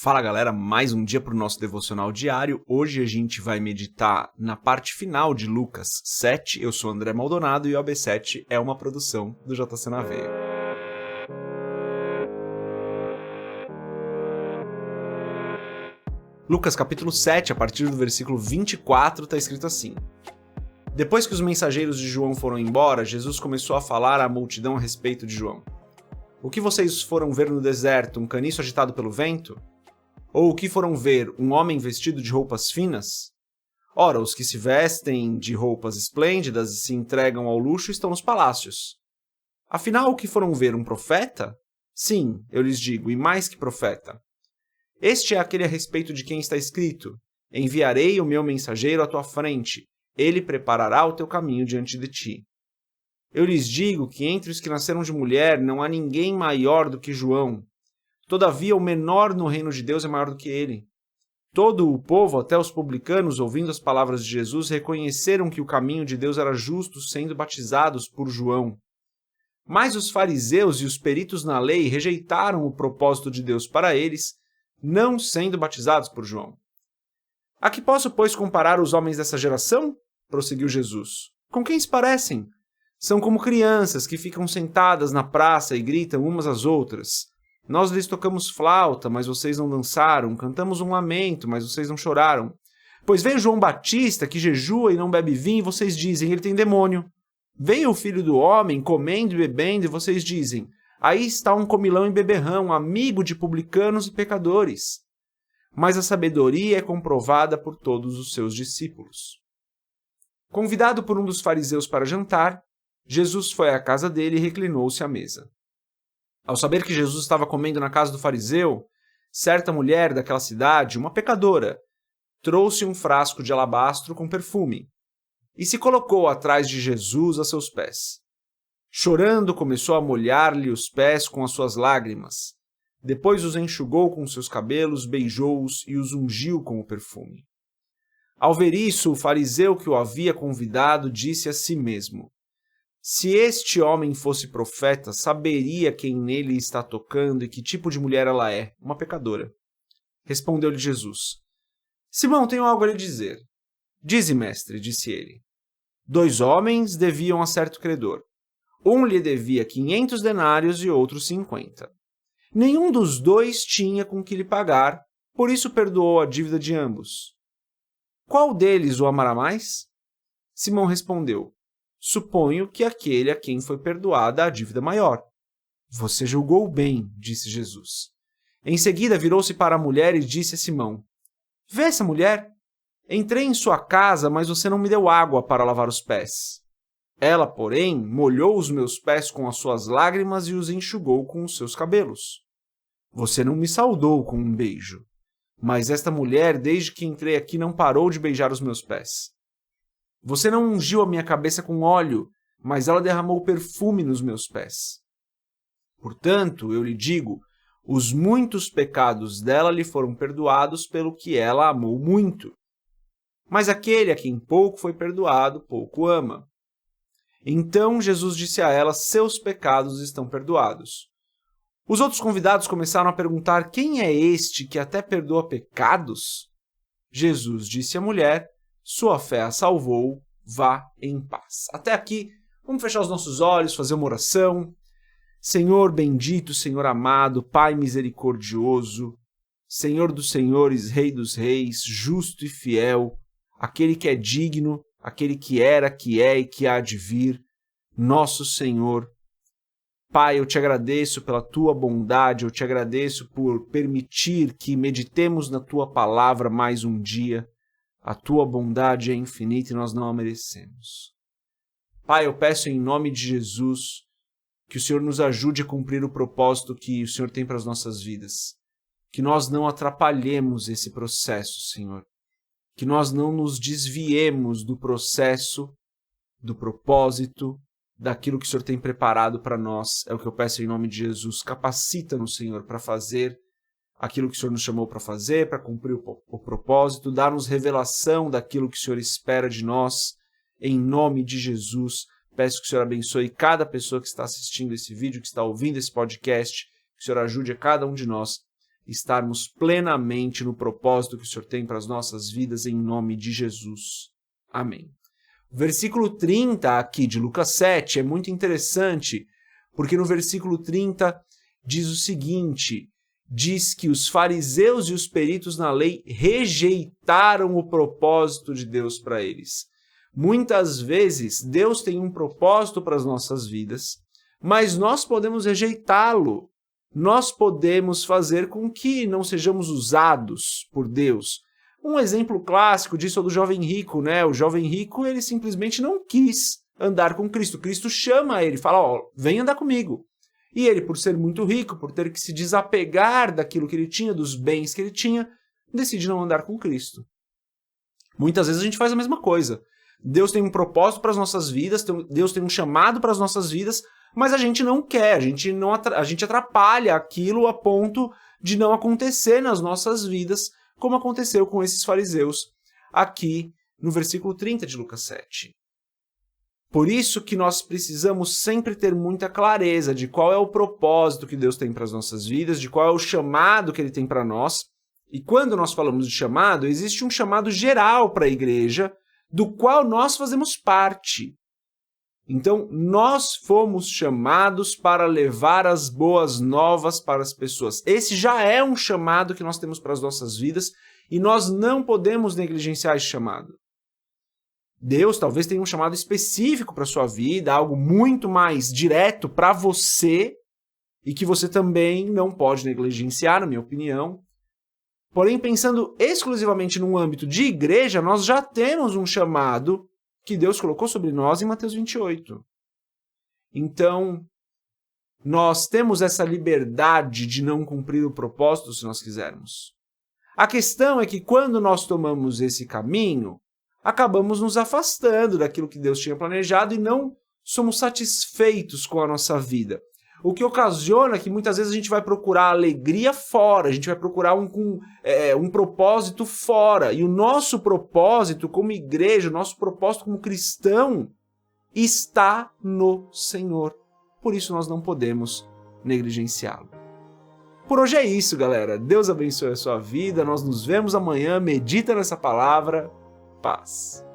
Fala galera, mais um dia para o nosso devocional diário. Hoje a gente vai meditar na parte final de Lucas 7. Eu sou André Maldonado e o AB7 é uma produção do JC na Veia. Lucas capítulo 7, a partir do versículo 24, está escrito assim: Depois que os mensageiros de João foram embora, Jesus começou a falar à multidão a respeito de João. O que vocês foram ver no deserto, um caniço agitado pelo vento? Ou o que foram ver, um homem vestido de roupas finas? Ora, os que se vestem de roupas esplêndidas e se entregam ao luxo estão nos palácios. Afinal, o que foram ver, um profeta? Sim, eu lhes digo, e mais que profeta. Este é aquele a respeito de quem está escrito: Enviarei o meu mensageiro à tua frente, ele preparará o teu caminho diante de ti. Eu lhes digo que entre os que nasceram de mulher não há ninguém maior do que João. Todavia, o menor no reino de Deus é maior do que ele. Todo o povo, até os publicanos, ouvindo as palavras de Jesus, reconheceram que o caminho de Deus era justo, sendo batizados por João. Mas os fariseus e os peritos na lei rejeitaram o propósito de Deus para eles, não sendo batizados por João. A que posso, pois, comparar os homens dessa geração? Prosseguiu Jesus. Com quem se parecem? São como crianças que ficam sentadas na praça e gritam umas às outras. Nós lhes tocamos flauta, mas vocês não dançaram. Cantamos um lamento, mas vocês não choraram. Pois veio João Batista, que jejua e não bebe vinho, e vocês dizem, ele tem demônio. Veio o Filho do Homem, comendo e bebendo, e vocês dizem, aí está um comilão e beberrão, amigo de publicanos e pecadores. Mas a sabedoria é comprovada por todos os seus discípulos. Convidado por um dos fariseus para jantar, Jesus foi à casa dele e reclinou-se à mesa. Ao saber que Jesus estava comendo na casa do fariseu, certa mulher daquela cidade, uma pecadora, trouxe um frasco de alabastro com perfume e se colocou atrás de Jesus a seus pés. Chorando, começou a molhar-lhe os pés com as suas lágrimas. Depois os enxugou com seus cabelos, beijou-os e os ungiu com o perfume. Ao ver isso, o fariseu que o havia convidado disse a si mesmo: Se este homem fosse profeta, saberia quem nele está tocando e que tipo de mulher ela é, uma pecadora. Respondeu-lhe Jesus: Simão, tenho algo a lhe dizer. Dize, mestre, disse ele. 2 homens deviam a certo credor. Um lhe devia 500 denários e outro 50. Nenhum dos dois tinha com que lhe pagar, por isso perdoou a dívida de ambos. Qual deles o amará mais? Simão respondeu: Suponho que aquele a quem foi perdoada a dívida maior. Você julgou bem, disse Jesus. Em seguida virou-se para a mulher e disse a Simão: Vê essa mulher? Entrei em sua casa, mas você não me deu água para lavar os pés. Ela, porém, molhou os meus pés com as suas lágrimas e os enxugou com os seus cabelos. Você não me saudou com um beijo, mas esta mulher, desde que entrei aqui, não parou de beijar os meus pés. Você não ungiu a minha cabeça com óleo, mas ela derramou perfume nos meus pés. Portanto, eu lhe digo, os muitos pecados dela lhe foram perdoados pelo que ela amou muito. Mas aquele a quem pouco foi perdoado, pouco ama. Então Jesus disse a ela, seus pecados estão perdoados. Os outros convidados começaram a perguntar, quem é este que até perdoa pecados? Jesus disse à mulher, sua fé a salvou, vá em paz. Até aqui, vamos fechar os nossos olhos, fazer uma oração. Senhor bendito, Senhor amado, Pai misericordioso, Senhor dos senhores, Rei dos reis, justo e fiel, aquele que é digno, aquele que era, que é e que há de vir, nosso Senhor. Pai, eu te agradeço pela tua bondade, eu te agradeço por permitir que meditemos na tua palavra mais um dia. A tua bondade é infinita e nós não a merecemos. Pai, eu peço em nome de Jesus que o Senhor nos ajude a cumprir o propósito que o Senhor tem para as nossas vidas. Que nós não atrapalhemos esse processo, Senhor. Que nós não nos desviemos do processo, do propósito, daquilo que o Senhor tem preparado para nós. É o que eu peço em nome de Jesus. Capacita-nos, Senhor, para fazer aquilo que o Senhor nos chamou para fazer, para cumprir o propósito, dá-nos revelação daquilo que o Senhor espera de nós, em nome de Jesus. Peço que o Senhor abençoe cada pessoa que está assistindo esse vídeo, que está ouvindo esse podcast, que o Senhor ajude a cada um de nós estarmos plenamente no propósito que o Senhor tem para as nossas vidas, em nome de Jesus. Amém. O versículo 30 aqui de Lucas 7 é muito interessante, porque no versículo 30 diz o seguinte, diz que os fariseus e os peritos na lei rejeitaram o propósito de Deus para eles. Muitas vezes, Deus tem um propósito para as nossas vidas, mas nós podemos rejeitá-lo. Nós podemos fazer com que não sejamos usados por Deus. Um exemplo clássico disso é o do jovem rico, né? O jovem rico, ele simplesmente não quis andar com Cristo. Cristo chama ele, fala, ó, vem andar comigo. E ele, por ser muito rico, por ter que se desapegar daquilo que ele tinha, dos bens que ele tinha, decide não andar com Cristo. Muitas vezes a gente faz a mesma coisa. Deus tem um propósito para as nossas vidas, Deus tem um chamado para as nossas vidas, mas a gente não quer, a gente atrapalha aquilo a ponto de não acontecer nas nossas vidas, como aconteceu com esses fariseus aqui no versículo 30 de Lucas 7. Por isso que nós precisamos sempre ter muita clareza de qual é o propósito que Deus tem para as nossas vidas, de qual é o chamado que Ele tem para nós. E quando nós falamos de chamado, existe um chamado geral para a igreja, do qual nós fazemos parte. Então, nós fomos chamados para levar as boas novas para as pessoas. Esse já é um chamado que nós temos para as nossas vidas e nós não podemos negligenciar esse chamado. Deus talvez tenha um chamado específico para a sua vida, algo muito mais direto para você e que você também não pode negligenciar, na minha opinião. Porém, pensando exclusivamente num âmbito de igreja, nós já temos um chamado que Deus colocou sobre nós em Mateus 28. Então, nós temos essa liberdade de não cumprir o propósito se nós quisermos. A questão é que quando nós tomamos esse caminho, acabamos nos afastando daquilo que Deus tinha planejado e não somos satisfeitos com a nossa vida. O que ocasiona que muitas vezes a gente vai procurar alegria fora, a gente vai procurar um propósito fora. E o nosso propósito como igreja, o nosso propósito como cristão está no Senhor. Por isso nós não podemos negligenciá-lo. Por hoje é isso, galera. Deus abençoe a sua vida. Nós nos vemos amanhã. Medita nessa palavra. Paz.